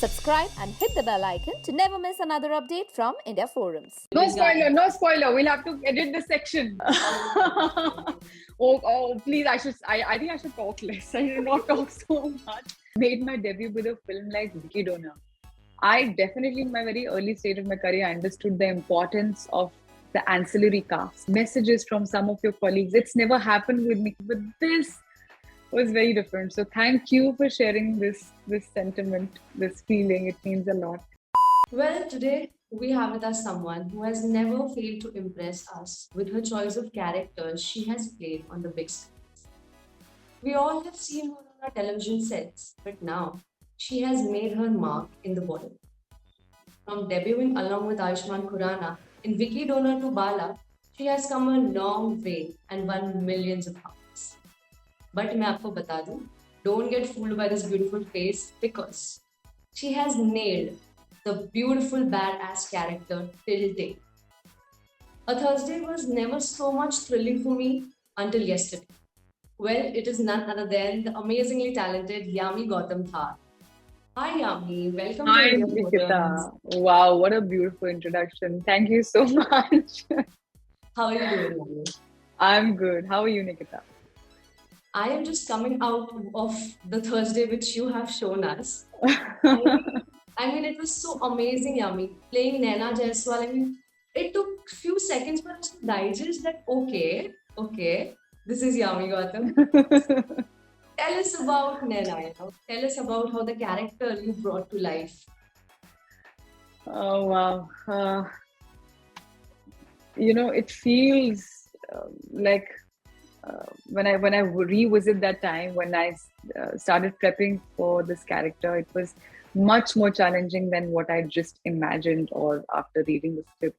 Subscribe and hit the bell icon to never miss another update from India Forums. No spoiler, no spoiler. We'll have to edit this section. Please, I think I should talk less. I should not talk so much. Made my debut with a film like Vicky Donor. I definitely, in my very early stage of my career, understood the importance of the ancillary cast. Messages from some of your colleagues. It's never happened with me, but this was very different. So thank you for sharing this sentiment, this feeling. It means a lot. Well, today we have with us someone who has never failed to impress us with her choice of characters she has played on the big screens. We all have seen her on our television sets, but now she has made her mark in the Bollywood. From debuting along with Ayushmann Khurrana in Vicky Donor to Bala, she has come a long way and won millions of hearts. But मैं आपको बता दूं, don't get fooled by this beautiful face because she has nailed the beautiful badass character till date. A Thursday was never so much thrilling for me until yesterday. Well, it is none other than the amazingly talented Yami Gautam Thar. Hi Yami, welcome Hi, to India Nikita. Forums. Wow, what a beautiful introduction. Thank you so much. How are you doing, Yami? I'm good. How are you, Nikita? I am just coming out of the Thursday which you have shown us. I mean, it was so amazing, Yami. Playing Naina Jaiswal, I mean, it took few seconds for us to digest that, okay, this is Yami Gautam. Tell us about Naina, Tell us about how the character you brought to life. Oh, wow. It feels like when I revisit that time when I started prepping for this character, it was much more challenging than what I just imagined or after reading the script.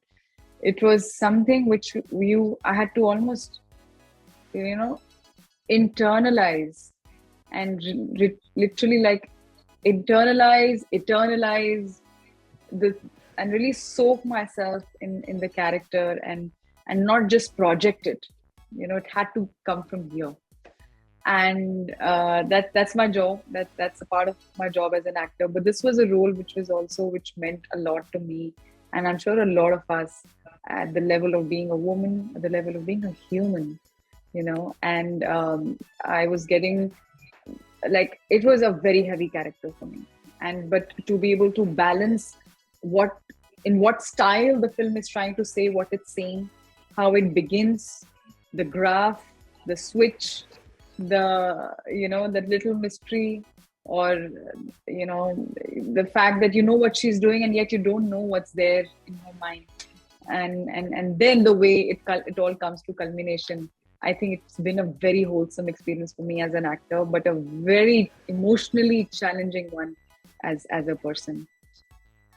It was something which I had to almost, internalize and literally like eternalize and really soak myself in the character and not just project it. It had to come from here. And that's my job. That's a part of my job as an actor. But this was a role which meant a lot to me, and I'm sure a lot of us at the level of being a woman, at the level of being a human, And I was getting it was a very heavy character for me, but to be able to balance in what style the film is trying to say what it's saying, how it begins, the graph, the switch, that little mystery, or the fact that you know what she's doing and yet you don't know what's there in her mind, and then the way it all comes to culmination. I think it's been a very wholesome experience for me as an actor, but a very emotionally challenging one as a person.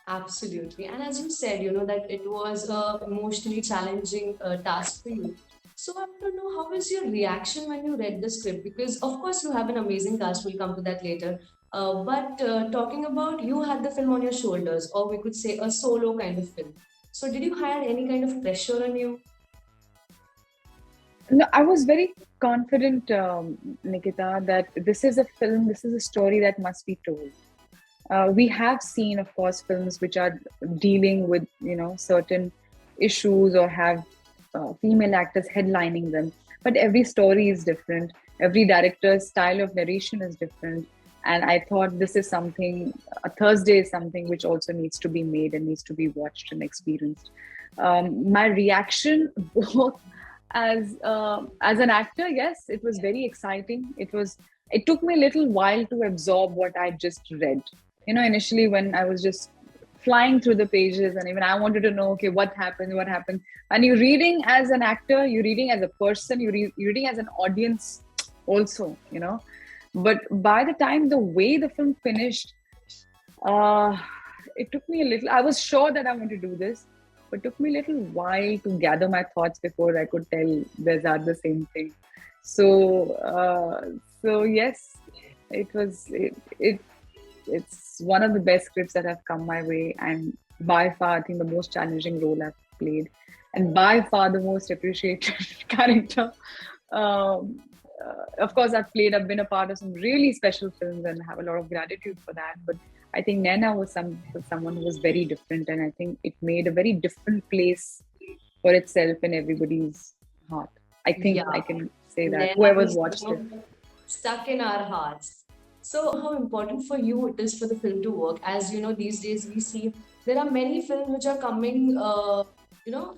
Absolutely. And as you said, that it was a emotionally challenging task for you. So I want to know, how was your reaction when you read the script? Because of course you have an amazing cast, we'll come to that later. But talking about, you had the film on your shoulders, or we could say a solo kind of film. So did you have any kind of pressure on you? No, I was very confident, Nikita, that this is a film, this is a story that must be told. We have seen, of course, films which are dealing with, certain issues or have female actors headlining them. But every story is different. Every director's style of narration is different. And I thought this is something, a Thursday is something which also needs to be made and needs to be watched and experienced. My reaction, both as an actor, yes, it was very exciting. It took me a little while to absorb what I just read. Initially when I was just flying through the pages, and even I wanted to know, okay, what happened. And you're reading as an actor, you're reading as a person, you're reading as an audience also, But by the time the way the film finished, it took me a little, I was sure that I want to do this, but it took me a little while to gather my thoughts before I could tell Bezad the same thing. So yes, it's one of the best scripts that have come my way, and by far, I think the most challenging role I've played, and by far the most appreciated character. Of course, I've been a part of some really special films and have a lot of gratitude for that. But I think Naina was someone who was very different, and I think it made a very different place for itself in everybody's heart. I think I Yeah, can say that Naina whoever's is, watched it. stuck in our hearts. So, how important for you it is for the film to work? As you know, these days we see there are many films which are coming.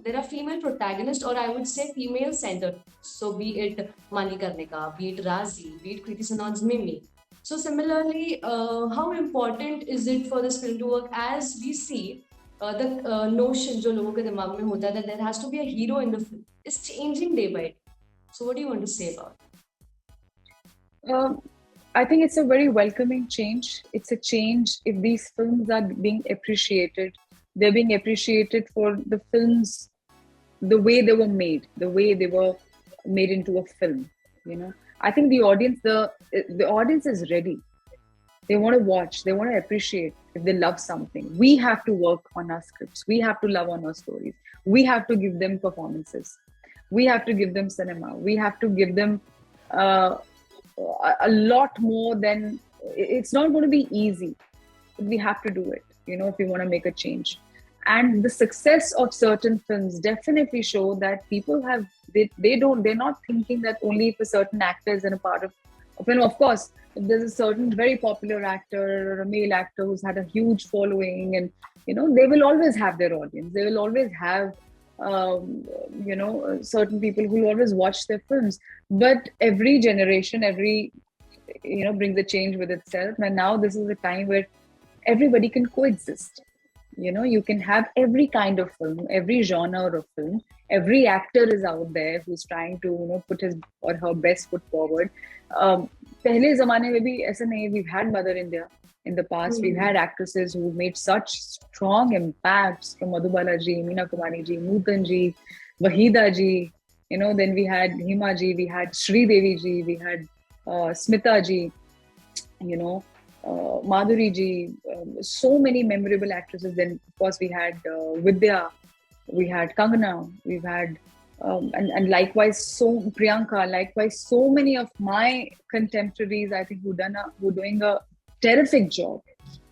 There are female protagonists, or I would say female centered. So, be it Mani Karnika, be it Razi, be it Kriti Sanon's Mimi. So, similarly, how important is it for this film to work? As we see, the notion जो लोगों के दिमाग में होता है that there has to be a hero in the film is changing day by day. So, what do you want to say about it? I think it's a very welcoming change. It's a change if these films are being appreciated. They're being appreciated for the films, the way they were made, the way they were made into a film. I think the audience is ready. They want to watch. They want to appreciate if they love something. We have to work on our scripts. We have to love on our stories. We have to give them performances. We have to give them cinema. We have to give them a lot more than. It's not going to be easy, but we have to do it, if we want to make a change. And the success of certain films definitely show that people they're not thinking that only if a certain actor is in a part of a film. Of course, if there's a certain very popular actor or a male actor who's had a huge following, and they will always have their audience. They will always have certain people who will always watch their films. But every generation, brings a change with itself. And now this is a time where everybody can coexist. You can have every kind of film, every genre of film. Every actor is out there who's trying to put his or her best foot forward. पहले ज़माने में भी ऐसा नहीं. We've had Mother India in the past. We've had actresses who made such strong impacts, from Madhubala ji, Meena Kumari ji, Nutan ji, Wahida ji. Then we had Hima ji, we had Sri Devi ji, we had Smita ji. Madhuri ji, so many memorable actresses. Then, of course, we had Vidya, we had Kangana, we've had, and likewise, Priyanka, likewise, so many of my contemporaries, I think, who doing a terrific job.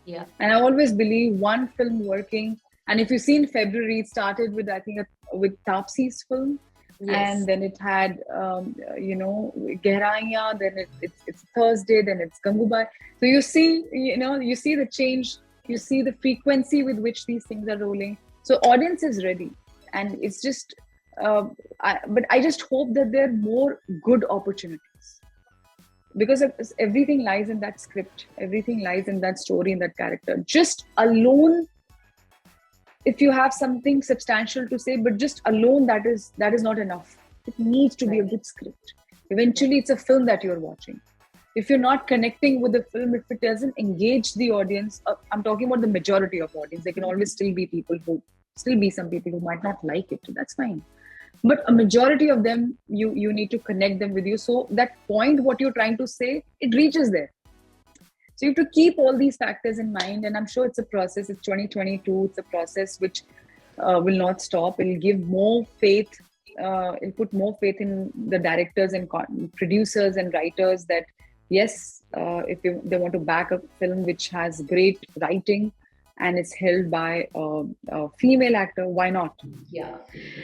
Yeah. And I always believe one film working, and if you see in February, it started with, I think, with Taapsi's film. Yes. And then it had, Gehraiyan, then it's Thursday, then it's Gangubai. So you see the change, you see the frequency with which these things are rolling. So audience is ready. And it's just, but I just hope that there are more good opportunities. Because everything lies in that script. Everything lies in that story, in that character. Just alone, if you have something substantial to say, but just alone, that is not enough. It needs to be a good script. Eventually, it's a film that you're watching. If you're not connecting with the film, if it doesn't engage the audience, I'm talking about the majority of audience. There can always still be some people who might not like it. That's fine. But a majority of them, you need to connect them with you. So that point, what you're trying to say, it reaches there. So you have to keep all these factors in mind, and I'm sure it's a process. It's 2022. It's a process which will not stop. It'll give more faith. It'll put more faith in the directors and producers and writers that, yes, if they want to back a film which has great writing and it's held by a female actor, why not? Yeah.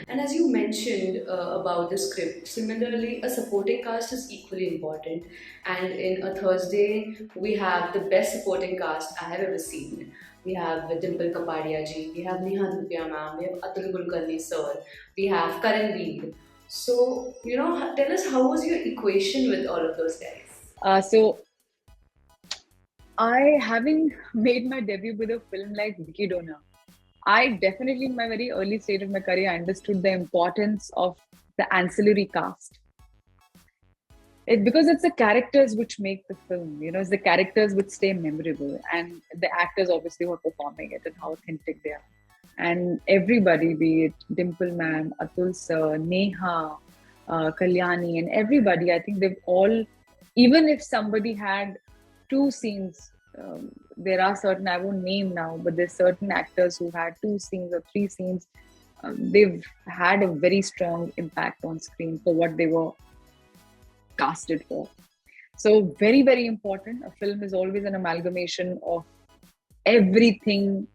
And as you mentioned about the script, similarly, a supporting cast is equally important. And in A Thursday, we have the best supporting cast I have ever seen. We have Dimple Kapadia ji, we have Neha Dhupia ma'am, we have Atul Kulkarni sir, we have Karan Veed. So, tell us, how was your equation with all of those guys? So I, having made my debut with a film like Vicky Dona, I definitely, in my very early stage of my career, understood the importance of the ancillary cast. Because it's the characters which make the film, it's the characters which stay memorable, and the actors obviously who are performing it and how authentic they are. And everybody, be it Dimple ma'am, Atul sir, Neha, Kalyani, and everybody, I think they've all, even if somebody had 2 scenes, there are certain, I won't name now, but there's certain actors who had 2 scenes or 3 scenes. They've had a very strong impact on screen for what they were casted for. So very, very important. A film is always an amalgamation of everything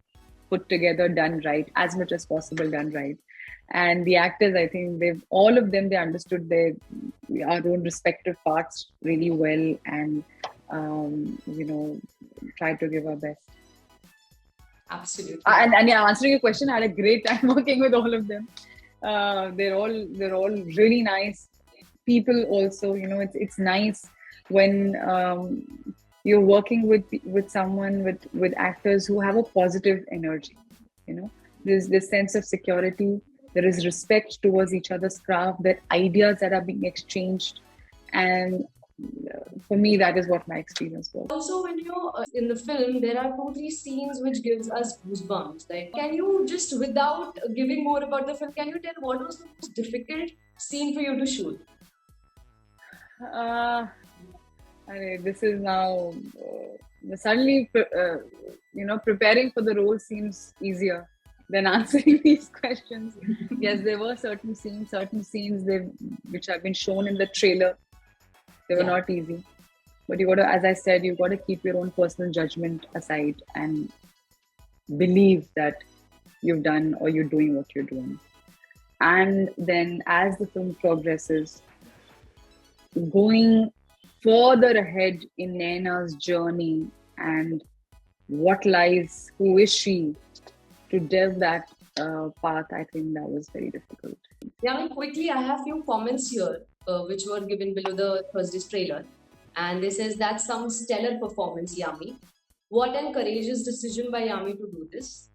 put together, done right, as much as possible done right. And the actors, I think all of them, they understood their our own respective parts really well, and tried to give our best. Absolutely. And yeah, answering your question, I had a great time working with all of them. They're all really nice people. Also, it's nice when you're working with someone with actors who have a positive energy. There's this sense of security. There is respect towards each other's craft. There are ideas that are being exchanged, and for me, that is what my experience was. Also, when you're in the film, there are 2-3 scenes which gives us goosebumps. Like, can you just, without giving more about the film, can you tell what was the most difficult scene for you to shoot? This is now suddenly, preparing for the role seems easier than answering these questions. Yes, there were certain scenes which have been shown in the trailer. They were not easy, but you got to, as I said, you got to keep your own personal judgment aside and believe that you've done or you're doing what you're doing. And then, as the film progresses, going further ahead in Naina's journey and what lies, who is she, to delve that path, I think that was very difficult. Yami, quickly, I have few comments here which were given below the Thursday's trailer. And this says that's some stellar performance, Yami. What an courageous decision by Yami to do this.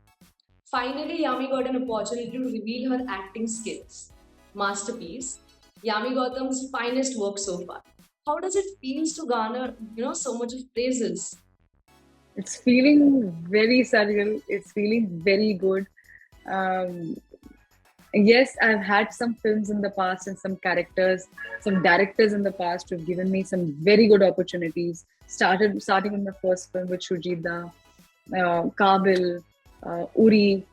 Finally, Yami got an opportunity to reveal her acting skills. Masterpiece. Yami Gautam's finest work so far. How does it feel to garner, so much of praises? It's feeling very surreal. It's feeling very good. Yes, I've had some films in the past and some directors in the past who've given me some very good opportunities. Starting with my first film with Shujida, Kabil, Uri,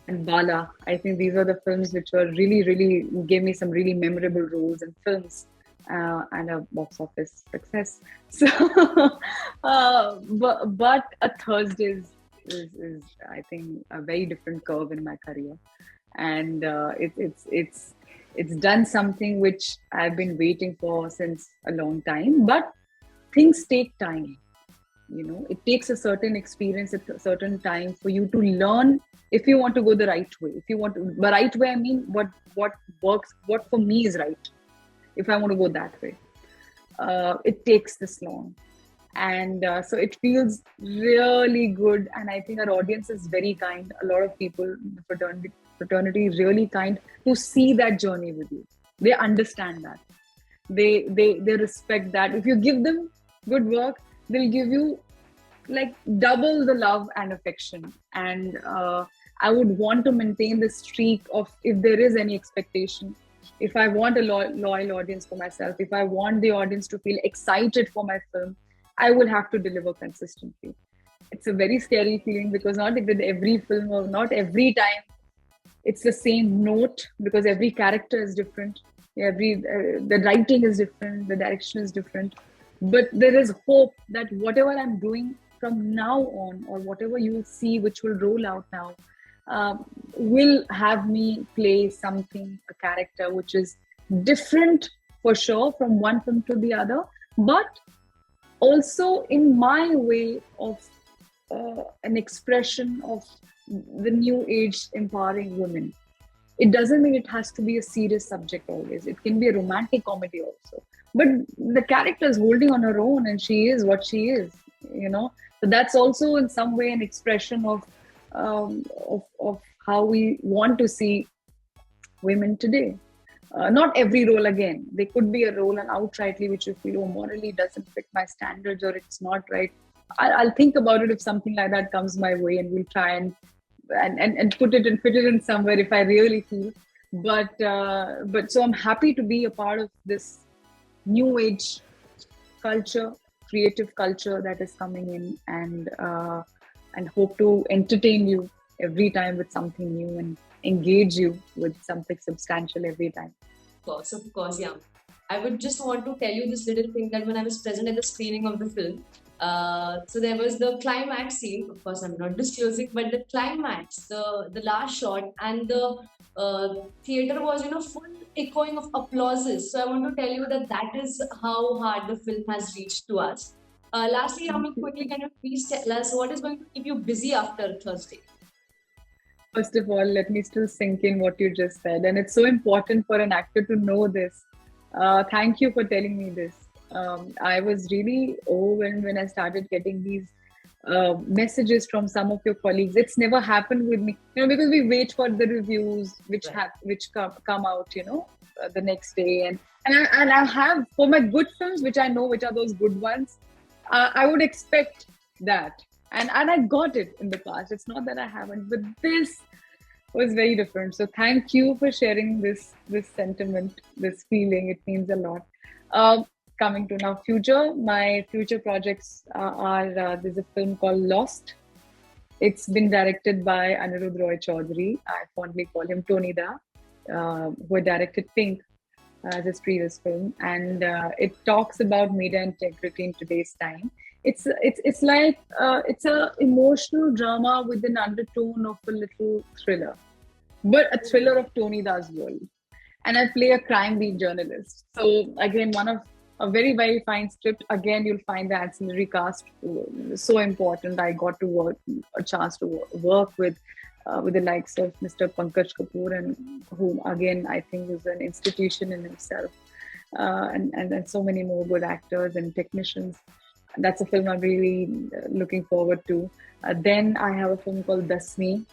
and Bala. I think these are the films which were really, really gave me some really memorable roles in films and a box office success. So, but a Thursday is I think a very different curve in my career, and it's done something which I've been waiting for since a long time. But things take time. It takes a certain experience at a certain time for you to learn if you want to go the right way. If you want to, the right way, I mean what works, what for me is right. If I want to go that way, it takes this long, and so it feels really good. And I think our audience is very kind. A lot of people, the fraternity is really kind to see that journey with you. They understand that. They respect that. If you give them good work, they'll give you like double the love and affection. And I would want to maintain the streak of, if there is any expectation, if I want a loyal audience for myself, if I want the audience to feel excited for my film, I will have to deliver consistently. It's a very scary feeling because not with every film or not every time it's the same note, because every character is different. The writing is different, the direction is different. But there is hope that whatever I'm doing from now on, or whatever you will see which will roll out now, will have me play something, a character which is different for sure from one film to the other, but also in my way of an expression of the new age empowering women. It doesn't mean it has to be a serious subject always. It can be a romantic comedy also. But the character is holding on her own and she is what she is, So that's also in some way an expression of how we want to see women today. Not every role, again. There could be a role and outrightly which you feel, morally doesn't fit my standards or it's not right. I'll think about it if something like that comes my way, and we'll try and put it and fit it in somewhere if I really feel. But so I'm happy to be a part of this new age culture, creative culture that is coming in, and hope to entertain you every time with something new and engage you with something substantial every time. Of course, yeah. I would just want to tell you this little thing that when I was present at the screening of the film, so there was the climax scene. Of course, I'm not disclosing, but the climax, the last shot, and the theater was full echoing of applauses. So I want to tell you that that is how hard the film has reached to us. Lastly, Thank Yami, you. quickly, can you please tell us what is going to keep you busy after Thursday? First of all, let me still sink in what you just said. And it's so important for an actor to know this. Thank you for telling me this. I was really overwhelmed when I started getting these messages from some of your colleagues. It's never happened with me, because we wait for the reviews which Right. which come out, the next day, and I have for my good films, which I know which are those good ones. I would expect that, and I got it in the past. It's not that I haven't, but this was very different. So thank you for sharing this sentiment, this feeling. It means a lot. Um, Coming to now future, my future projects are there's a film called Lost. It's been directed by Anirudh Roy Chaudhary. I fondly call him Tony Da, who had directed Pink as his previous film, and it talks about media integrity in today's time. It's like it's a emotional drama with an undertone of a little thriller, but a thriller of Tony Da's world. And I play a crime beat journalist. So again, one of a very very fine script. Again, you'll find the ancillary cast so important. I got to work a chance to work with the likes of Mr. Pankaj Kapoor, and whom again I think is an institution in himself, and so many more good actors and technicians. That's a film I'm really looking forward to. Then I have a film called Dasmi,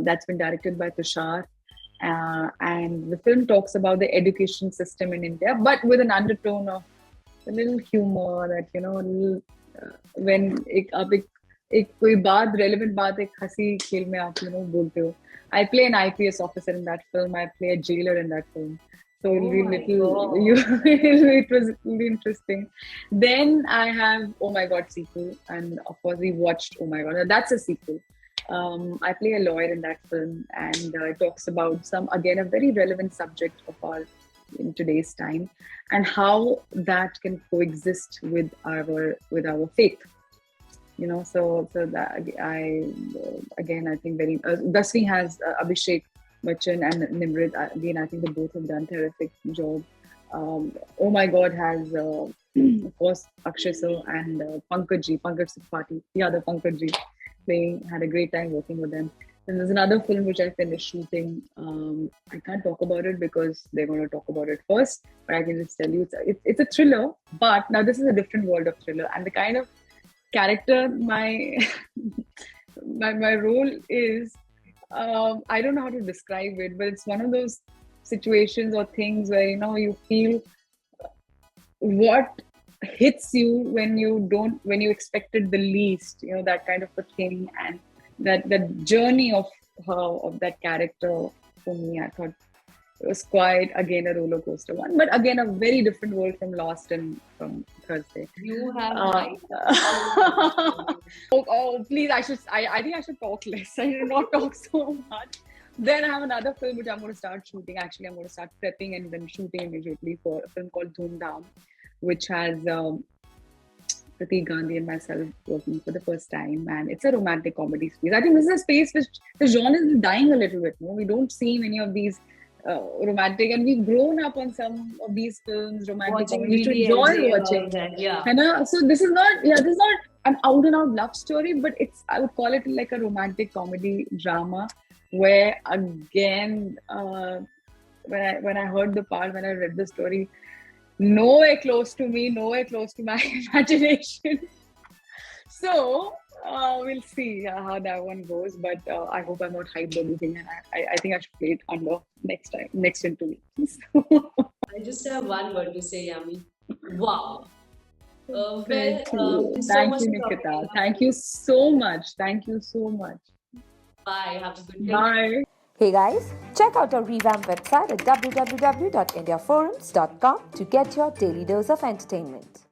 that's been directed by Tushar. And the film talks about the education system in India, but with an undertone of a little humor that, when एक कोई बात relevant बात एक हंसी खेल में आप बोलते हो. I play an IPS officer in that film. I play a jailer in that film. So it'll Oh be my little, God. it was really interesting. Then I have Oh My God sequel, and of course we watched Oh My God. That's a sequel. I play a lawyer in that film, and it talks about a very relevant subject of our in today's time, and how that can coexist with our faith. So that I think very Dasmi has Abhishek Bachchan and Nimrit. Again, I think they both have done terrific job. Oh My God has of course Akshay Sir and Pankaj Tripathi, the other Pankaj ji. They had a great time working with them. And there's another film which I finished shooting. I can't talk about it because they're going to talk about it first, but I can just tell you it's a thriller. But now this is a different world of thriller, and the kind of character my my role is, I don't know how to describe it, but it's one of those situations or things where you feel what hits you when you expected the least, that kind of a thing. And that journey of that character, for me, I thought it was quite, again, a roller coaster one, but again a very different world from Lost and from Thursday. You have Uh, right. oh, please, I think I should talk less. I should not talk so much. Then I have another film which I'm going to start shooting. Actually, I'm going to start prepping and then shooting immediately, for a film called Dhoom Dham, which has Pratik Gandhi and myself working for the first time. And it's a romantic comedy space. I think this is a space which the genre is dying a little bit. No, we don't see many of these romantic, and we've grown up on some of these films, romantic Watching comedies, to BDLJ enjoy and all watching. of that, yeah. So this is not an out and out love story, but I would call it like a romantic comedy drama, where again, when I heard the part, when I read the story, nowhere close to me, nowhere close to my imagination. So we'll see how that one goes, but I hope I'm not hyped or anything, and I think I should play it under next interview. I just have one word to say, Yami. Wow. Thank Thank you. you so Thank much you, for talking. Nikita. Thank you so much. Thank you so much. Bye. Have a good day. Bye. Hey guys, check out our revamped website at www.indiaforums.com to get your daily dose of entertainment.